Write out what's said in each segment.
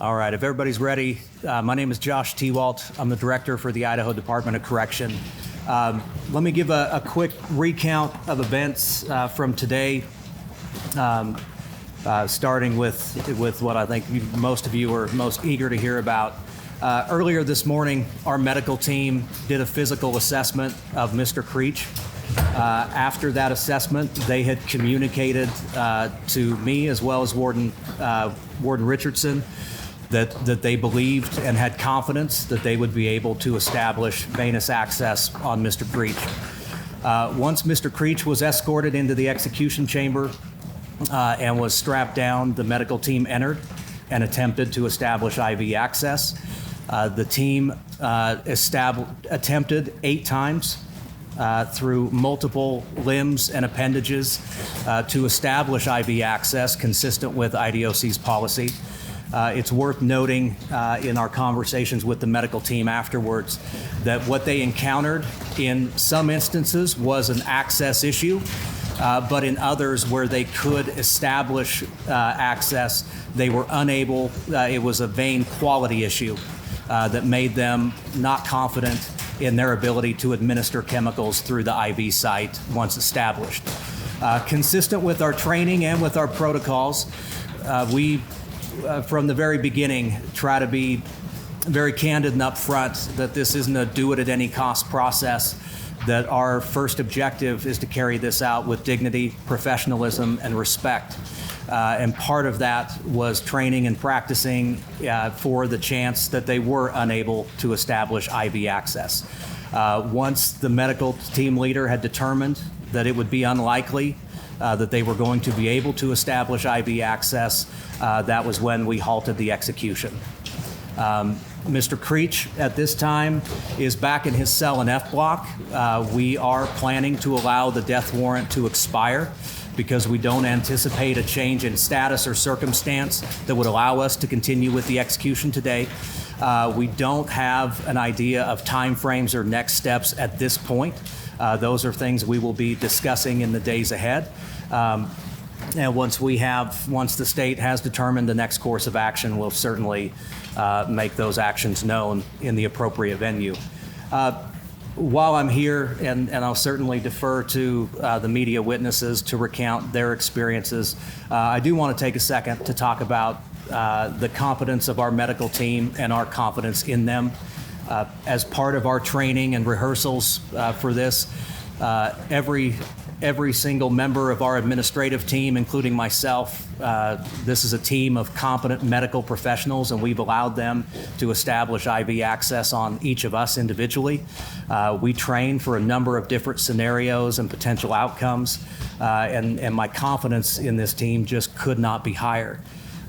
All right, if everybody's ready, my name is Josh Tewalt. I'm the director for the Idaho Department of Correction. Let me give a quick recount of events from today, starting with what I think most of you are most eager to hear about. Earlier this morning, our medical team did a physical assessment of Mr. Creech. After that assessment, they had communicated to me as well as Warden Richardson that they believed and had confidence that they would be able to establish venous access on Mr. Creech. Once Mr. Creech was escorted into the execution chamber and was strapped down, the medical team entered and attempted to establish IV access. The team attempted 8 times through multiple limbs and appendages to establish IV access consistent with IDOC's policy. It's worth noting in our conversations with the medical team afterwards that what they encountered in some instances was an access issue, but in others where they could establish access, they were unable. It was a vein quality issue that made them not confident in their ability to administer chemicals through the IV site once established. Consistent with our training and with our protocols, we from the very beginning try to be very candid and upfront that this isn't a do-it-at-any-cost process, that our first objective is to carry this out with dignity, professionalism, and respect. And part of that was training and practicing for the chance that they were unable to establish IV access. Once the medical team leader had determined that it would be unlikely that they were going to be able to establish IV access, that was when we halted the execution. Mr. Creech at this time is back in his cell in F block. We are planning to allow the death warrant to expire because we don't anticipate a change in status or circumstance that would allow us to continue with the execution today. We don't have an idea of timeframes or next steps at this point. Those are things we will be discussing in the days ahead. And once the state has determined the next course of action, we'll certainly make those actions known in the appropriate venue. While I'm here, and I'll certainly defer to the media witnesses to recount their experiences, I do want to take a second to talk about the competence of our medical team and our confidence in them. As part of our training and rehearsals for this, every single member of our administrative team, including myself, this is a team of competent medical professionals, and we've allowed them to establish IV access on each of us individually. We train for a number of different scenarios and potential outcomes, and my confidence in this team just could not be higher.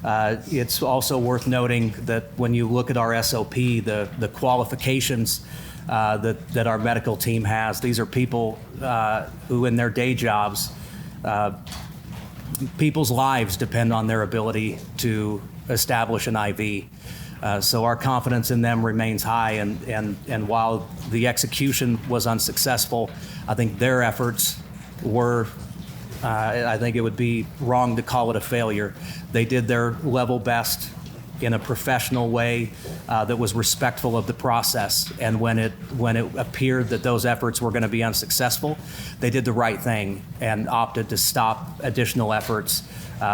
It's also worth noting that when you look at our SOP, the qualifications that our medical team has, these are people who in their day jobs, people's lives depend on their ability to establish an IV. So our confidence in them remains high, and while the execution was unsuccessful, I think their efforts were, I think it would be wrong to call it a failure. They did their level best in a professional way that was respectful of the process. And when it appeared that those efforts were going to be unsuccessful, they did the right thing and opted to stop additional efforts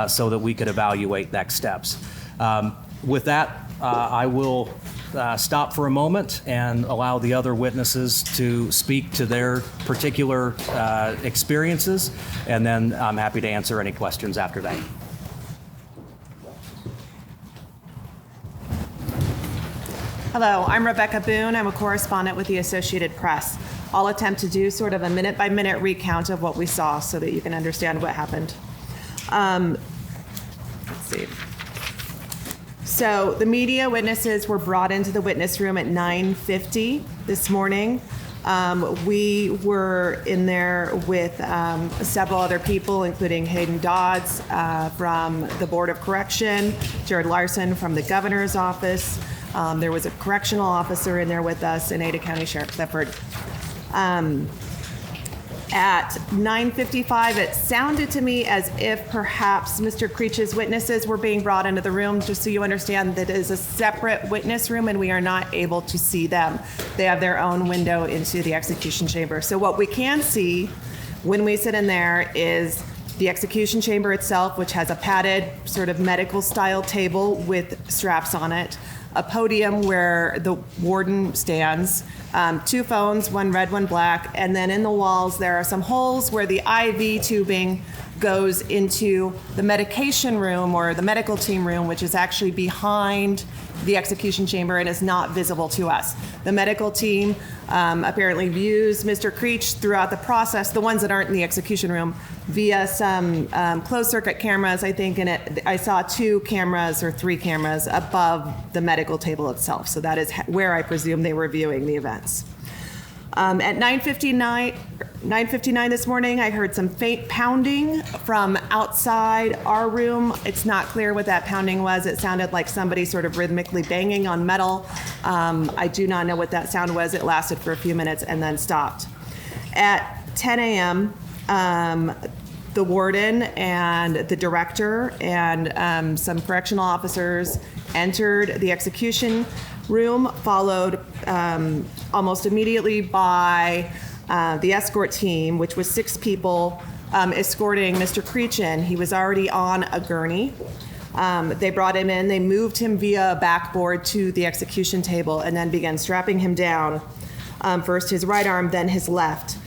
so that we could evaluate next steps. With that, I will stop for a moment and allow the other witnesses to speak to their particular experiences, and then I'm happy to answer any questions after that. Hello, I'm Rebecca Boone. I'm a correspondent with the Associated Press. I'll attempt to do sort of a minute-by-minute recount of what we saw so that you can understand what happened. Let's see. So the media witnesses were brought into the witness room at 9:50 this morning. We were in there with several other people, including Hayden Dodds from the Board of Correction, Jared Larson from the Governor's Office. There was a correctional officer in there with us, and Ada County Sheriff Clifford. At 9:55, it sounded to me as if perhaps Mr. Creech's witnesses were being brought into the room. Just so you understand, that is a separate witness room and we are not able to see them. They have their own window into the execution chamber. So what we can see when we sit in there is the execution chamber itself, which has a padded sort of medical style table with straps on it, a podium where the warden stands, 2 phones, one red, one black, and then in the walls there are some holes where the IV tubing goes into the medication room or the medical team room, which is actually behind the execution chamber and is not visible to us. The medical team apparently views Mr. Creech throughout the process, the ones that aren't in the execution room, via some closed circuit cameras, I think, and I saw 2 cameras or 3 cameras above the medical table itself. So that is where I presume they were viewing the events. At 9:59 this morning, I heard some faint pounding from outside our room. It's not clear what that pounding was. It sounded like somebody sort of rhythmically banging on metal. I do not know what that sound was. It lasted for a few minutes and then stopped. At 10 a.m., the warden and the director and some correctional officers entered the execution room, followed almost immediately by the escort team, which was 6 people escorting Mr. Creech in. He was already on a gurney. They brought him in, they moved him via a backboard to the execution table and then began strapping him down. First his right arm, then his left.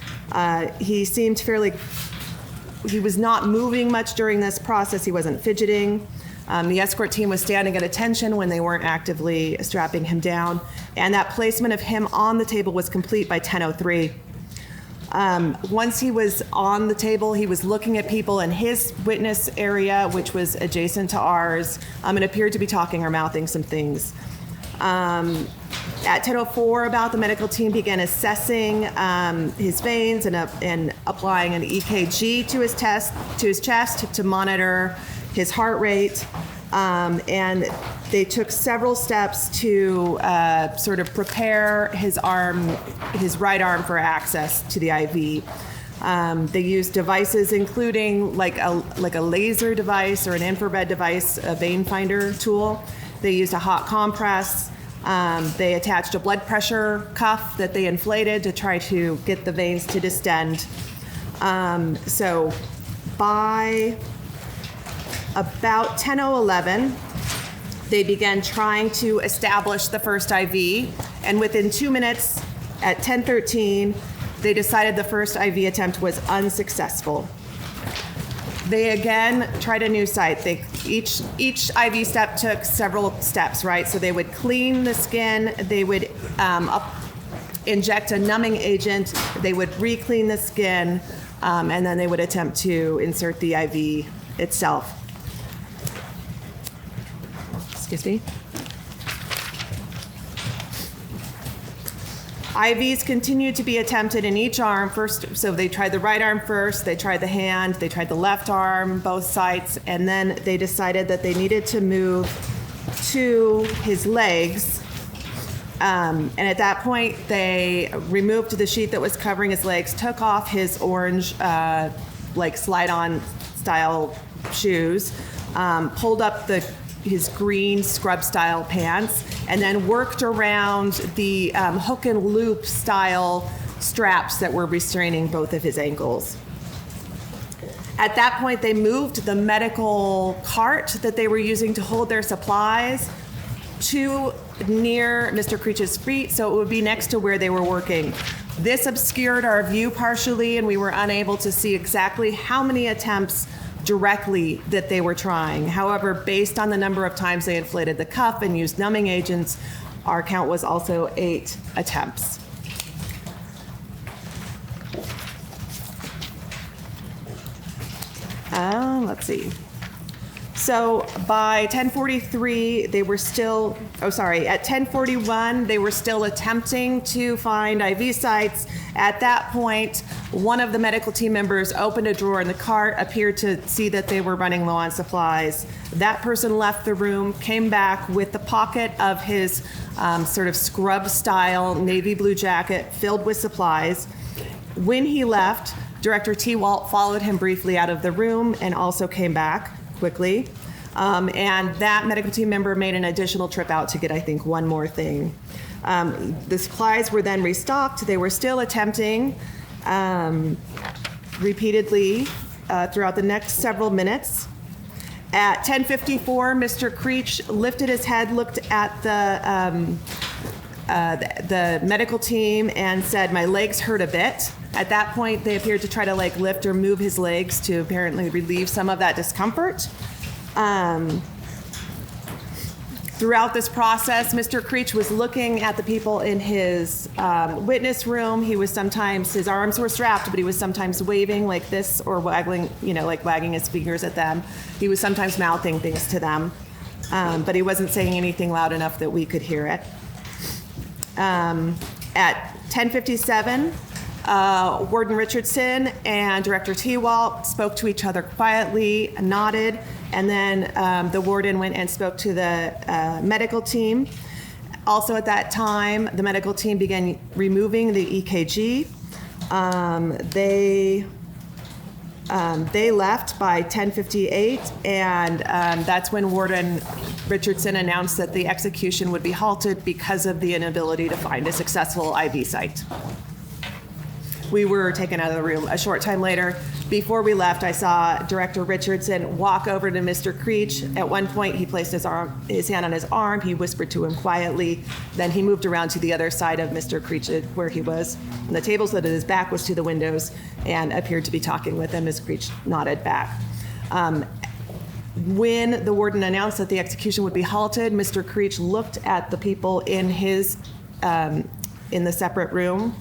He seemed he was not moving much during this process. He wasn't fidgeting. The escort team was standing at attention when they weren't actively strapping him down. And that placement of him on the table was complete by 10:03. Once he was on the table, he was looking at people in his witness area, which was adjacent to ours, and appeared to be talking or mouthing some things. At 10:04, about the medical team began assessing his veins and applying an EKG to his chest to monitor his heart rate. And they took several steps to sort of prepare his right arm for access to the IV. They used devices including like a laser device or an infrared device, a vein finder tool. They used a hot compress. They attached a blood pressure cuff that they inflated to try to get the veins to distend. So by about 10:11, they began trying to establish the first IV, and within 2 minutes, at 10:13, they decided the first IV attempt was unsuccessful. They again tried a new site. Each IV step took several steps, right? So they would clean the skin, they would inject a numbing agent, they would re-clean the skin, and then they would attempt to insert the IV itself. Excuse me. IVs continued to be attempted in each arm first. So they tried the right arm first, they tried the hand, they tried the left arm, both sides, and then they decided that they needed to move to his legs. And at that point, they removed the sheet that was covering his legs, took off his orange, slide-on style shoes, pulled up his green scrub style pants, and then worked around the hook and loop style straps that were restraining both of his ankles. At that point, they moved the medical cart that they were using to hold their supplies to near Mr. Creech's feet, so it would be next to where they were working. This obscured our view partially, and we were unable to see exactly how many attempts directly that they were trying. However, based on the number of times they inflated the cuff and used numbing agents, our count was also 8 attempts. Let's see. So by 10:43, they were still, at 10:41, they were still attempting to find IV sites. At that point, one of the medical team members opened a drawer in the cart, appeared to see that they were running low on supplies. That person left the room, came back with the pocket of his sort of scrub style navy blue jacket filled with supplies. When he left, Director T. Walt followed him briefly out of the room and also came back quickly. And that medical team member made an additional trip out to get, I think, one more thing. The supplies were then restocked. They were still attempting repeatedly throughout the next several minutes. At 10:54, Mr. Creech lifted his head, looked at the medical team and said, "My legs hurt a bit." At that point, they appeared to try to lift or move his legs to apparently relieve some of that discomfort. Throughout this process, Mr. Creech was looking at the people in his witness room. He was sometimes, his arms were strapped, but he was sometimes waving like this or waggling, wagging his fingers at them. He was sometimes mouthing things to them, but he wasn't saying anything loud enough that we could hear it. At 10:57, Warden Richardson and Director T. Walt spoke to each other quietly, nodded, and then the warden went and spoke to the medical team. Also at that time, the medical team began removing the EKG. They left by 10:58, and that's when Warden Richardson announced that the execution would be halted because of the inability to find a successful IV site. We were taken out of the room a short time later. Before we left, I saw Director Richardson walk over to Mr. Creech. At one point, he placed his hand on his arm. He whispered to him quietly. Then he moved around to the other side of Mr. Creech where he was. And the table so that his back was to the windows and appeared to be talking with him. Mr. Creech nodded back. When the warden announced that the execution would be halted, Mr. Creech looked at the people in his in the separate room,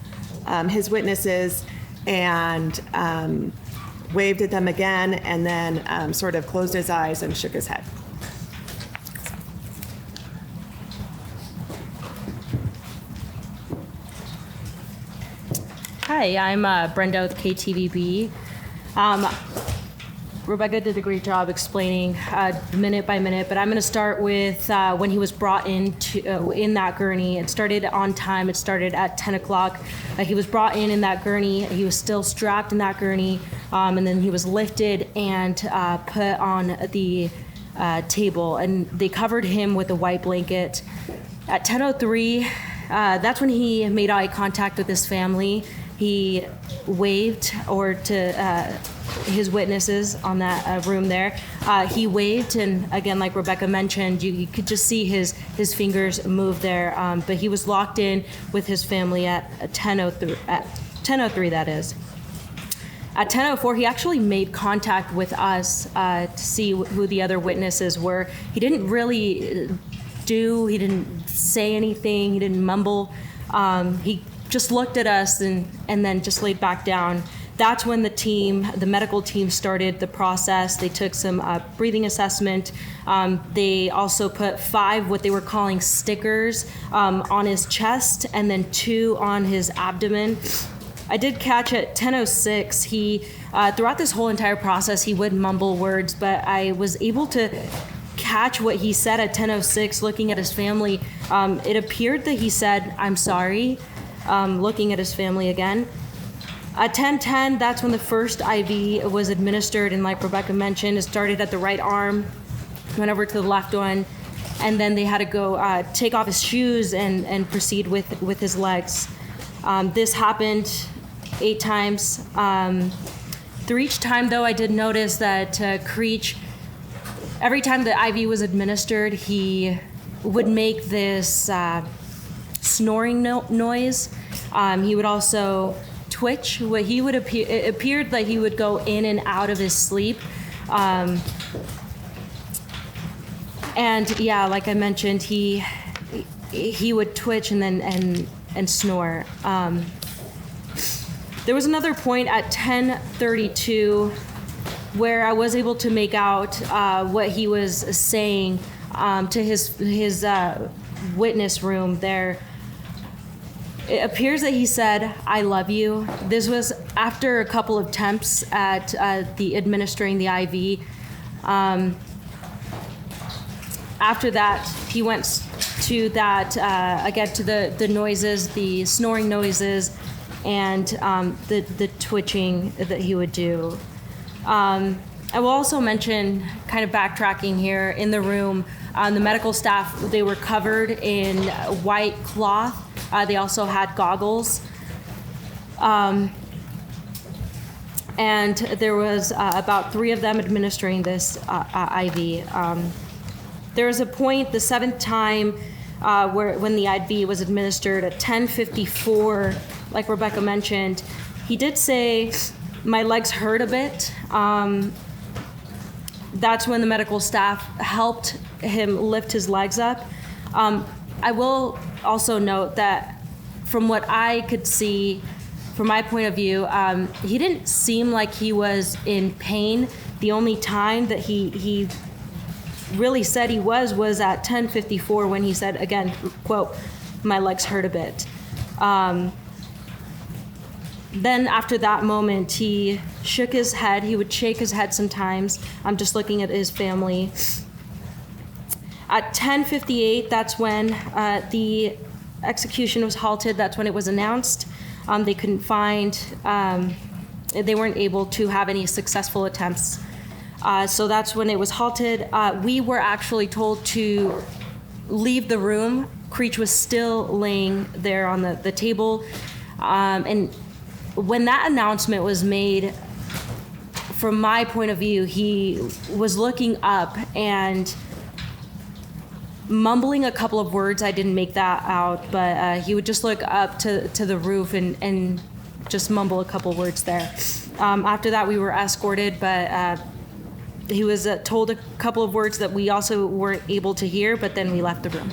his witnesses, and waved at them again, and then sort of closed his eyes and shook his head. Hi, I'm Brenda with KTVB. Rebecca did a great job explaining minute by minute, but I'm going to start with when he was brought in that gurney. It started on time. It started at 10 o'clock. He was brought in that gurney. He was still strapped in that gurney, and then he was lifted and put on the table, and they covered him with a white blanket. At 10:03, that's when he made eye contact with his family. He waved to his witnesses on that room there. He waved, and again, like Rebecca mentioned, you could just see his fingers move there. But he was locked in with his family at 10:03. That is. At 10:04, he actually made contact with us to see who the other witnesses were. He didn't really he didn't say anything. He didn't mumble. He just looked at us and then just laid back down. That's when the medical team started the process. They took some breathing assessment. They also put 5 what they were calling stickers on his chest and then 2 on his abdomen. I did catch at 10:06, he, throughout this whole entire process, he would mumble words, but I was able to catch what he said at 10:06, looking at his family. It appeared that he said, "I'm sorry," looking at his family again. At 10:10, that's when the first IV was administered, and like Rebecca mentioned, it started at the right arm, went over to the left one, and then they had to go take off his shoes and proceed with his legs. This happened 8 times. Through each time, though, I did notice that Creech, every time the IV was administered, he would make this snoring noise. He would also twitch. It appeared like he would go in and out of his sleep. And yeah, like I mentioned, he would twitch and then and snore. There was another point at 10:32 where I was able to make out what he was saying to his witness room there. It appears that he said, "I love you." This was after a couple of attempts at administering the IV. After that, he went to that, again, to the noises, the snoring noises, and the twitching that he would do. I will also mention, kind of backtracking here, in the room, the medical staff, they were covered in white cloth. They also had goggles. And there was about 3 of them administering this IV. There was a point, the 7th time, when the IV was administered at 10:54, like Rebecca mentioned, he did say, "My legs hurt a bit." That's when the medical staff helped him lift his legs up. I will also note that from what I could see, from my point of view, he didn't seem like he was in pain. The only time that he really said he was at 10:54 when he said, again, quote, "My legs hurt a bit." Then after that moment, he shook his head. He would shake his head sometimes. I'm just looking at his family. At 10:58, that's when the execution was halted. That's when it was announced. They couldn't find, they weren't able to have any successful attempts. So that's when it was halted. We were actually told to leave the room. Creech was still laying there on the table. And when that announcement was made, from my point of view, he was looking up and mumbling a couple of words. I didn't make that out, but he would just look up to the roof and just mumble a couple words there. After that, we were escorted, but he was told a couple of words that we also weren't able to hear, but then we left the room.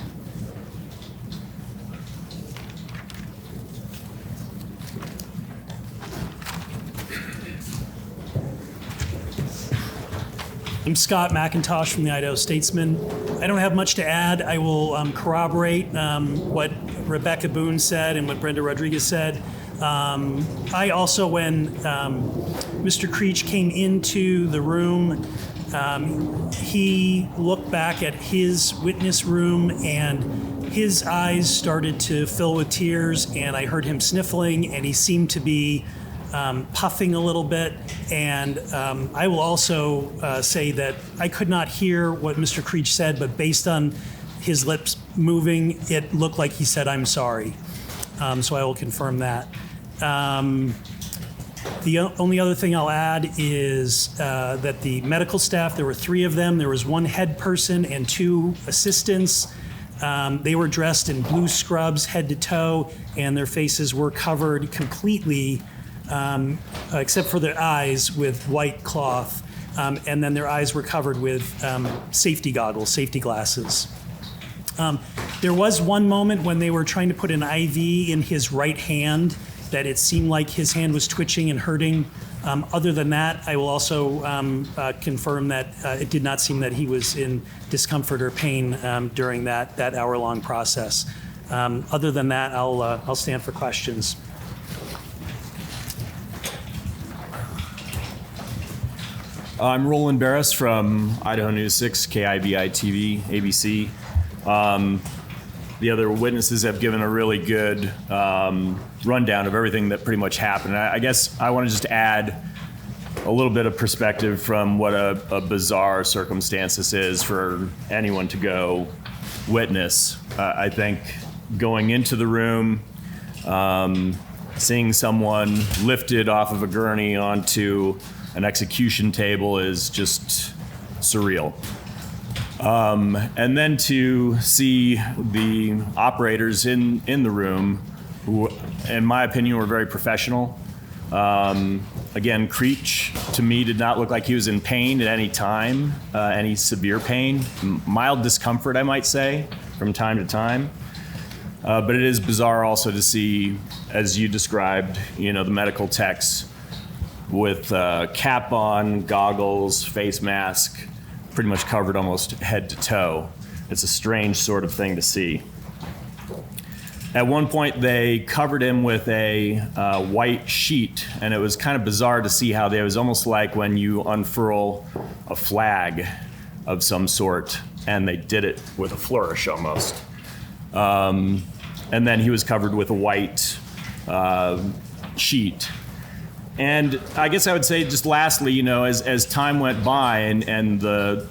I'm Scott McIntosh from the Idaho Statesman. I don't have much to add. I will corroborate what Rebecca Boone said and what Brenda Rodriguez said. I also, when Mr. Creech came into the room, he looked back at his witness room and his eyes started to fill with tears, and I heard him sniffling, and he seemed to be puffing a little bit. And I will also say that I could not hear what Mr. Creech said, but based on his lips moving, it looked like he said, "I'm sorry." So I will confirm that. The only other thing I'll add is that the medical staff, there were 3 of them. There was 1 head person and 2 assistants. They were dressed in blue scrubs head to toe, and their faces were covered completely, except for their eyes, with white cloth. And then their eyes were covered with safety goggles, safety glasses. There was one moment when they were trying to put an IV in his right hand that it seemed like his hand was twitching and hurting. Other than that, I will also confirm that it did not seem that he was in discomfort or pain during that hour-long process. Other than that, I'll stand for questions. I'm Roland Barris from Idaho News 6, KIVI TV, ABC. The other witnesses have given a really good rundown of everything that pretty much happened. I guess I want to just add a little bit of perspective from what a bizarre circumstance this is for anyone to go witness. I think going into the room, seeing someone lifted off of a gurney onto an execution table is just surreal. And then to see the operators in the room, who, in my opinion, were very professional. Again, Creech, to me, did not look like he was in pain at any time, any severe pain. Mild discomfort, I might say, from time to time. But it is bizarre also to see, as you described, the medical techs with cap on, goggles, face mask, pretty much covered almost head to toe. It's a strange sort of thing to see. At one point, they covered him with a white sheet, and it was kind of bizarre to see how it was almost like when you unfurl a flag of some sort, and they did it with a flourish almost. And then he was covered with a white sheet. And I guess I would say just lastly, you know, as time went by and the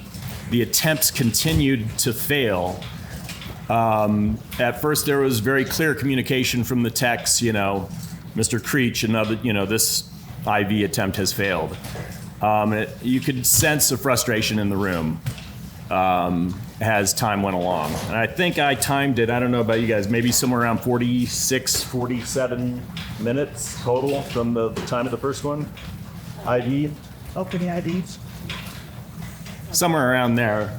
attempts continued to fail, at first there was very clear communication from the techs, you know, Mr. Creech, another, you know, this IV attempt has failed. You could sense the frustration in the room as time went along. And I think I timed it, I don't know about you guys, maybe somewhere around 46, 47 minutes total from the time of the first one. IV. Oh, for the IVs? Somewhere around there,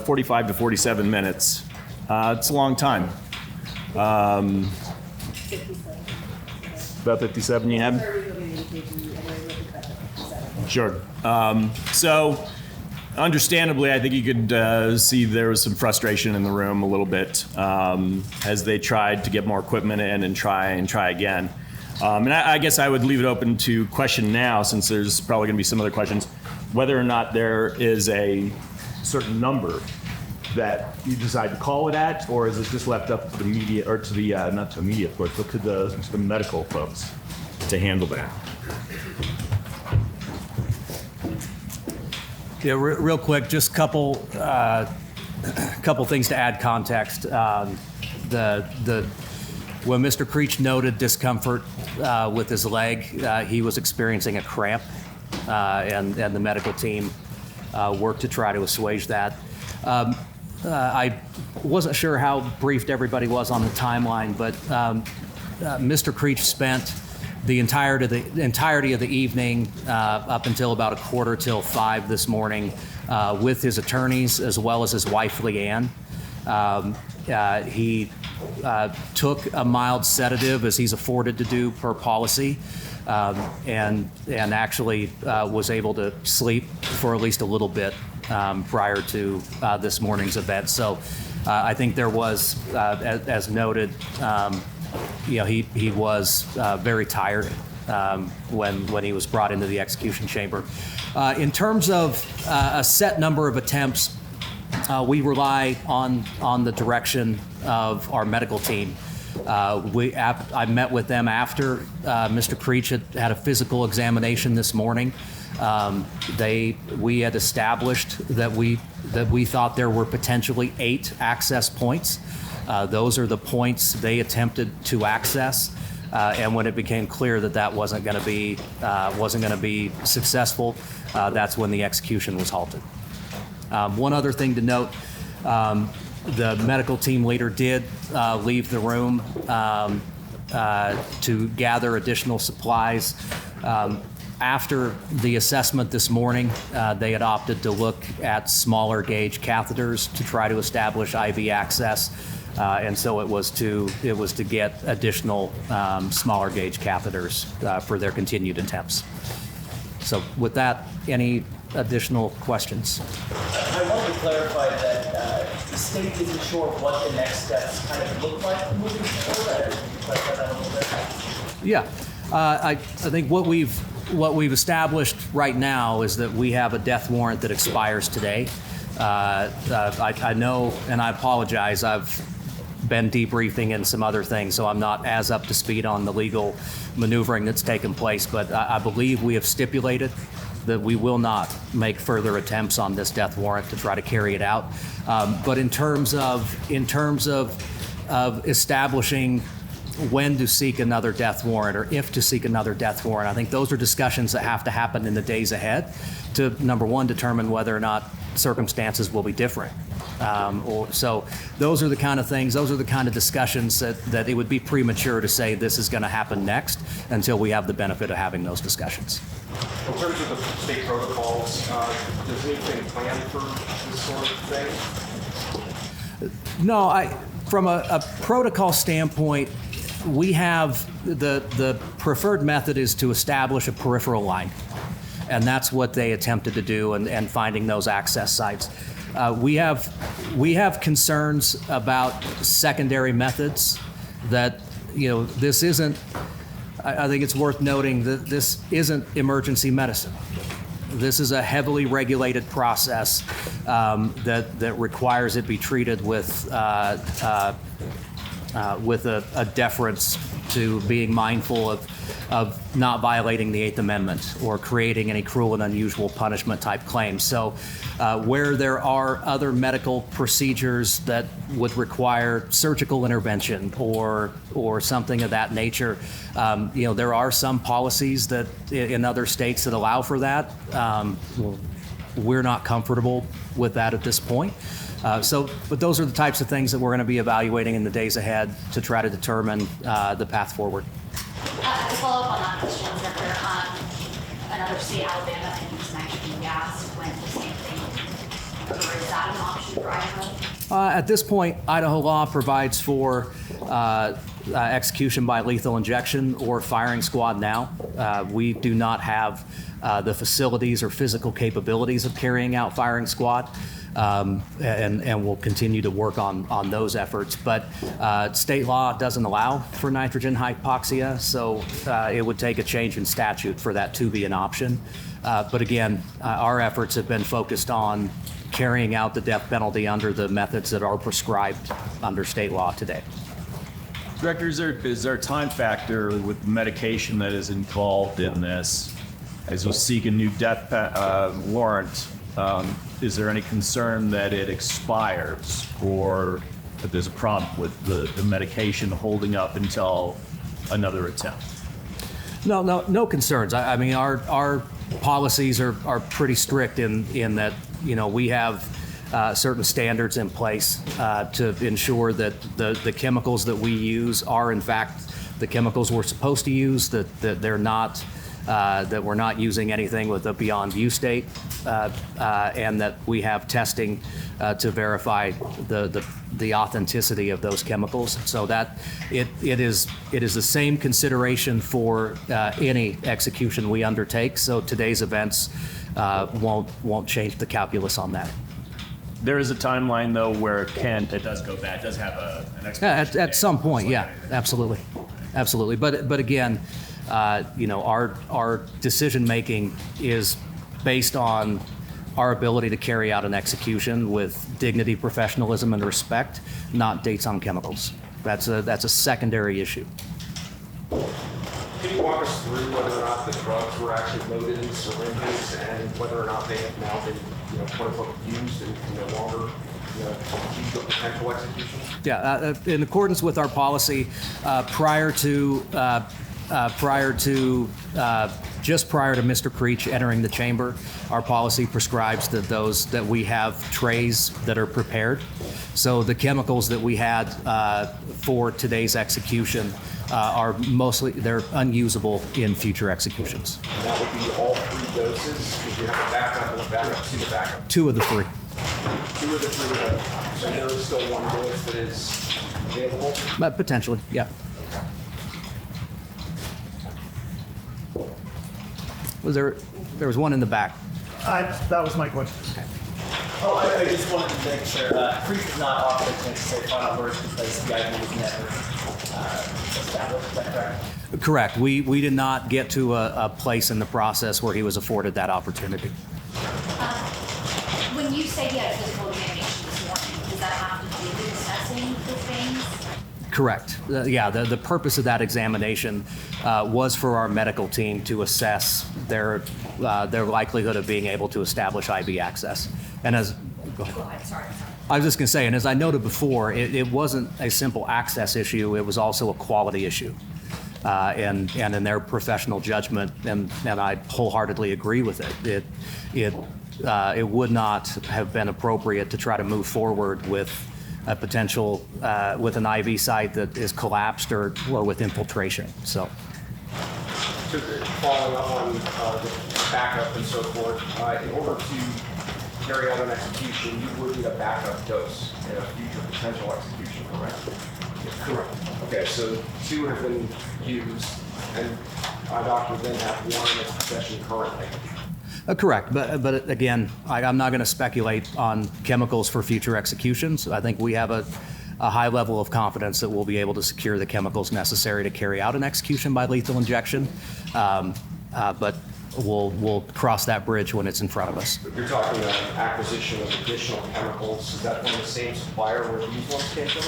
45 to 47 minutes. It's a long time. About 57 you have? Sure. So, understandably, I think you could see there was some frustration in the room a little bit as they tried to get more equipment in and try again. And I guess I would leave it open to question now, since there's probably going to be some other questions, whether or not there is a certain number that you decide to call it at, or is it just left up to the media, or to the, not to media, of course, but to the medical folks to handle that? Yeah, real quick, just couple things to add context. When Mr. Creech noted discomfort with his leg, he was experiencing a cramp, and the medical team worked to try to assuage that. I wasn't sure how briefed everybody was on the timeline, but Mr. Creech spent the entirety of the evening up until about 4:45 this morning with his attorneys as well as his wife, Leanne. He took a mild sedative, as he's afforded to do per policy, and actually was able to sleep for at least a little bit prior to this morning's event. So I think there was, as noted, you know, he was very tired when he was brought into the execution chamber. In terms of a set number of attempts, we rely on the direction of our medical team. I met with them after Mr. Creech had a physical examination this morning. We had established that we thought there were potentially 8 access points. Those are the points they attempted to access, and when it became clear that that wasn't going to be successful, that's when the execution was halted. One other thing to note: the medical team leader did leave the room to gather additional supplies. After the assessment this morning, they had opted to look at smaller gauge catheters to try to establish IV access, and so it was to get additional smaller gauge catheters for their continued attempts. So, with that, any additional questions? I wanted to clarify that the state isn't sure what the next steps kind of look like moving forward. Can you clarify that a little bit? Yeah, I think what we've established right now is that we have a death warrant that expires today. I know, and I apologize, I've been debriefing and some other things, so I'm not as up to speed on the legal maneuvering that's taken place, but I believe we have stipulated that we will not make further attempts on this death warrant to try to carry it out. But in terms of establishing when to seek another death warrant or if to seek another death warrant, I think those are discussions that have to happen in the days ahead to, number one, determine whether or not circumstances will be different. So those are the kind of things, those are the kind of discussions that it would be premature to say this is going to happen next until we have the benefit of having those discussions. In terms of the state protocols, does anything planned for this sort of thing? No, from a protocol standpoint, we have the preferred method is to establish a peripheral line, and that's what they attempted to do, and finding those access sites. We have concerns about secondary methods that, you know, this isn't. I think it's worth noting that this isn't emergency medicine. This is a heavily regulated process that requires it be treated with a deference to being mindful of not violating the Eighth Amendment or creating any cruel and unusual punishment type claims. So where there are other medical procedures that would require surgical intervention or something of that nature, there are some policies that in other states that allow for that. We're not comfortable with that at this point. But those are the types of things that we're going to be evaluating in the days ahead to try to determine the path forward. To follow up on that question, Director, another state, Alabama, and use nitrogen gas went the same thing. Or is that an option for Idaho? At this point, Idaho law provides for execution by lethal injection or firing squad now. We do not have the facilities or physical capabilities of carrying out firing squad. And we'll continue to work on those efforts. But state law doesn't allow for nitrogen hypoxia, so it would take a change in statute for that to be an option. But again, our efforts have been focused on carrying out the death penalty under the methods that are prescribed under state law today. Director, is there a time factor with the medication that is involved in this? As we seek a new death warrant, is there any concern that it expires or that there's a problem with the medication holding up until another attempt? No concerns. I mean, our policies are pretty strict in that, we have certain standards in place to ensure that the chemicals that we use are in fact the chemicals we're supposed to use, that they're not, that we're not using anything with a beyond use date, and that we have testing to verify the authenticity of those chemicals, so that it is the same consideration for any execution we undertake. So today's events won't change the calculus on that. There is a timeline though where it does go back. It does have an expiration At date. some point, yeah, absolutely. But again, our decision making is based on our ability to carry out an execution with dignity, professionalism, and respect, not dates on chemicals. That's a secondary issue. Can you walk us through whether or not the drugs were actually loaded in syringes and whether or not they have now been, quote unquote, used and can no longer achieve the potential execution? Yeah, in accordance with our policy, prior to just prior to Mr. Creech entering the chamber, our policy prescribes that we have trays that are prepared. So the chemicals that we had for today's execution are they're unusable in future executions. And that would be all 3 doses? Because you have a backup and a backup to the backup. 2 of the 3. 2 of the 3. So there is still 1 dose that is available? Potentially, yeah. There was one in the back. That was my question. Oh, I just wanted to make sure. Creek is not authorized to say final words because the ID was never established. Is that correct? Correct. We did not get to a place in the process where he was afforded that opportunity. When you say he had a physical examination this morning, does that have to do with assessing the things? Correct. The purpose of that examination was for our medical team to assess their likelihood of being able to establish IV access. And Go ahead, sorry. I was just going to say, and as I noted before, it wasn't a simple access issue, it was also a quality issue. And in their professional judgment, and I wholeheartedly agree with it, it would not have been appropriate to try to move forward with a potential, with an IV site that is collapsed or with infiltration, so. So following up on the backup and so forth, in order to carry out an execution, you would need a backup dose in a future potential execution, correct? Correct. Okay, so 2 have been used, and our doctor then have 1 in its possession currently. Correct, but again, I'm not going to speculate on chemicals for future executions. I think we have a high level of confidence that we'll be able to secure the chemicals necessary to carry out an execution by lethal injection, but we'll cross that bridge when it's in front of us. You're talking about acquisition of additional chemicals. Is that from the same supplier where these ones came from?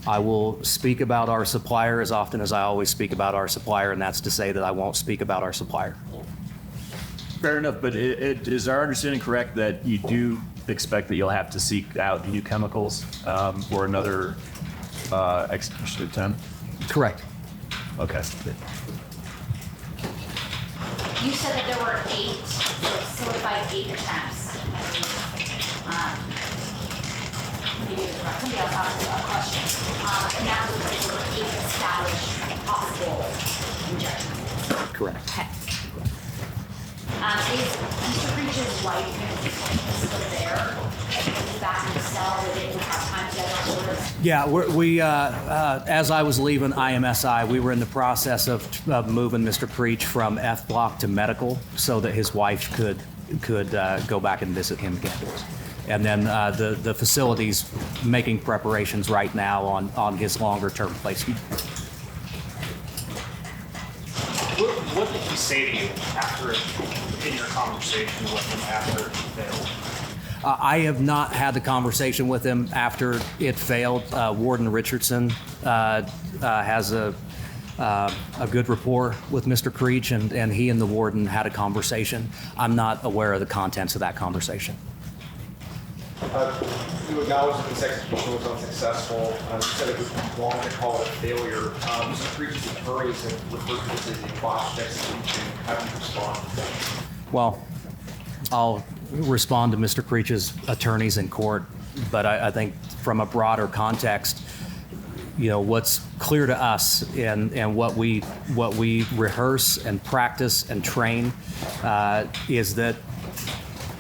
I will speak about our supplier as often as I always speak about our supplier, and that's to say that I won't speak about our supplier. Fair enough, but is our understanding correct that you do expect that you'll have to seek out new chemicals for another execution attempt? Correct. Okay. You said that there were 8, solidified 8 attempts. Maybe it was right. Somebody else asked a question. And that was like there were 8 established possible injections. Correct. Okay. Is Mr. Creech's wife still there? Is back in the cell? Did they have time together? Or Yeah, as I was leaving IMSI, we were in the process of moving Mr. Preach from F block to medical so that his wife could go back and visit him again. And then the facility's making preparations right now on his longer term placement. What did he say to you after, in your conversation with him after it failed? I have not had the conversation with him after it failed. Warden Richardson has a good rapport with Mr. Creech, and he and the warden had a conversation. I'm not aware of the contents of that conversation. You acknowledge that this execution was unsuccessful. You said it was wrong to call it a failure. Mr. Creech's attorneys have referred to this as a botched execution. How do you respond? Well, I'll respond to Mr. Creech's attorneys in court, but I think from a broader context, you know, what's clear to us and what we rehearse and practice and train is that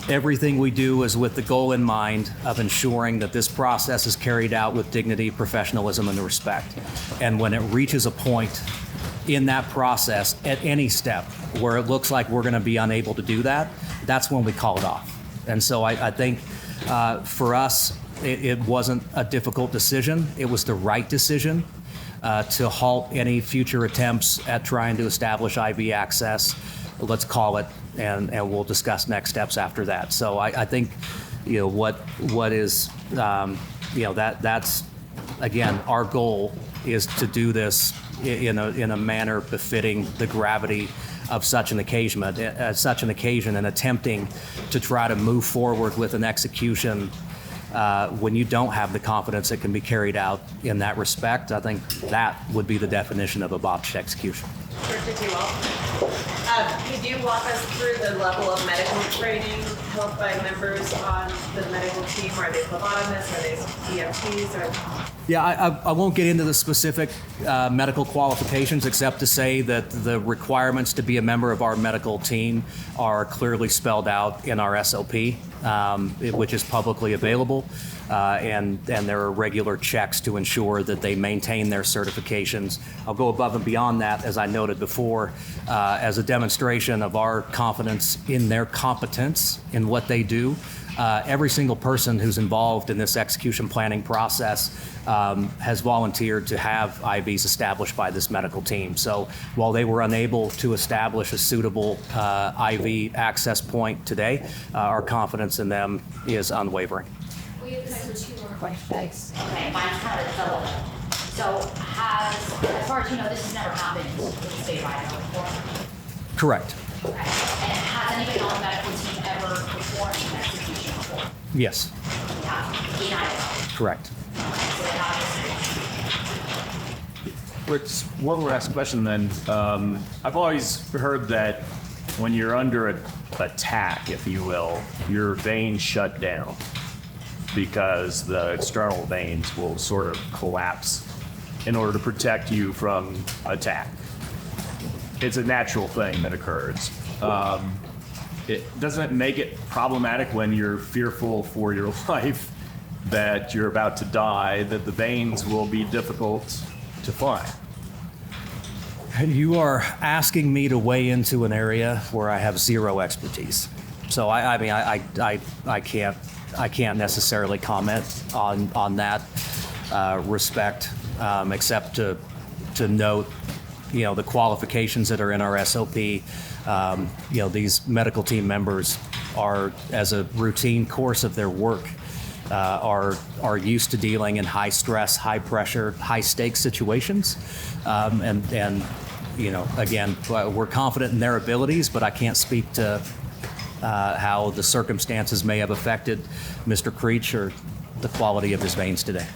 everything we do is with the goal in mind of ensuring that this process is carried out with dignity, professionalism, and respect. And when it reaches a point in that process at any step where it looks like we're going to be unable to do that, that's when we call it off. And so I think for us, it wasn't a difficult decision. It was the right decision to halt any future attempts at trying to establish IV access, let's call it, and we'll discuss next steps after that. So I think, you know, what is, you know, that's, again, our goal is to do this in a manner befitting the gravity of such an occasion, and attempting to try to move forward with an execution when you don't have the confidence it can be carried out in that respect. I think that would be the definition of a botched execution. Director could you walk us through the level of medical training held by members on the medical team? Are they phlebotomists? Are they EMTs? Or Yeah, I won't get into the specific medical qualifications except to say that the requirements to be a member of our medical team are clearly spelled out in our SOP, which is publicly available, and there are regular checks to ensure that they maintain their certifications. I'll go above and beyond that, as I noted before, as a demonstration of our confidence in their competence in what they do. Every single person who's involved in this execution planning process has volunteered to have IVs established by this medical team. So while they were unable to establish a suitable IV access point today, our confidence in them is unwavering. We have time for 2 more questions. Okay, mine's kind of a double. So as far as you know, this has never happened in the state of Idaho before? Correct. Okay. And has anybody on the medical team ever performed an execution before? Yes, Yeah, in Idaho. correct. Okay, so then obviously. One last question then. I've always heard that when you're under attack, if you will, your veins shut down because the external veins will sort of collapse in order to protect you from attack. It's a natural thing that occurs. It doesn't make it problematic when you're fearful for your life that you're about to die, that the veins will be difficult to find. You are asking me to weigh into an area where I have zero expertise. So I mean, I can't necessarily comment on that respect, except to note, you know, the qualifications that are in our SOP. You know, these medical team members are, as a routine course of their work, are used to dealing in high stress, high pressure, high stakes situations, and you know, again, we're confident in their abilities, but I can't speak to how the circumstances may have affected Mr. Creech or the quality of his veins today.